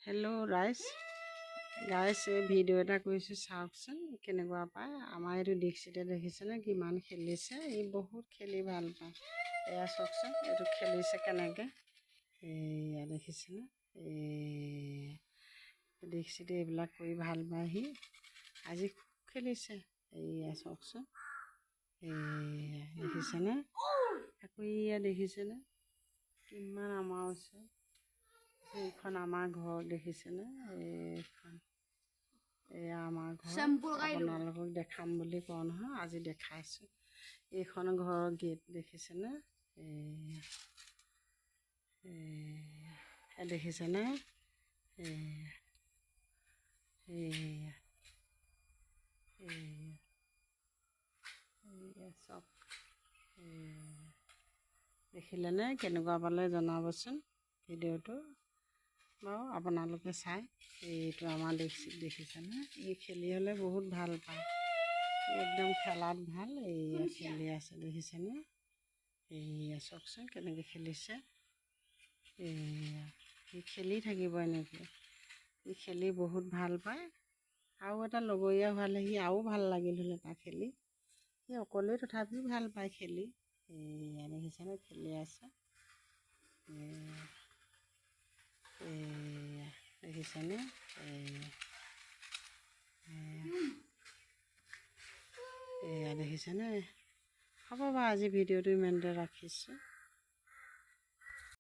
Hello' গাইছ এই video' এটা কৰিছোঁ চাওকচোন কেনেকুৱা পায়। আমাৰ এইটো দীক্ষিতে দেখিছেনে কিমান খেলিছে, ই বহুত খেলি ভাল পায়। এয়া চাওকচোন এইটো খেলিছে কেনেকৈ, এয়া দেখিছেনে। দীক্ষিতে এইবিলাক কৰি ভাল পায়, সি আজি খুব খেলিছে। এয়া চাওকচোন, এয়া দেখিছেনে, আকৌ এয়া দেখিছেনে কিমান আমাৰ ওচৰত। এইখন আমাৰ ঘৰ দেখিছেনে, এইখন এয়া আমাৰ ঘৰ। আপোনালোকক দেখাম বুলি কওঁ নহয়, আজি দেখাইছোঁ। এইখন ঘৰৰ গেট দেখিছেনে, এয়া দেখিছেনে, এয়া এয়া এয়া এয়া চব দেখিলেনে, কেনেকুৱা পালে জনাবচোন ভিডিঅ'টো বাৰু আপোনালোকে চাই। এইটো আমাৰ দেখিছেনে, ই খেলি হ'লে বহুত ভাল পায়, একদম খেলাত ভাল। এইয়া খেলি আছে দেখিছেনে, এইয়া চাওকচোন কেনেকৈ খেলিছে। এইয়া সি খেলি থাকিব এনেকৈ, সি খেলি বহুত ভাল পায়। আৰু এটা লগৰীয়া হোৱালে সি আৰু ভাল লাগিল হ'লে তাৰ খেলি, সি অকলেই তথাপিও ভাল পায় খেলি। এইয়া দেখিছেনে খেলি আছে, এয়া দেখিছেনে, এয়া দেখিছেনে। হ'ব বাৰু আজি ভিডিঅ'টো ইমানতে ৰাখিছোঁ।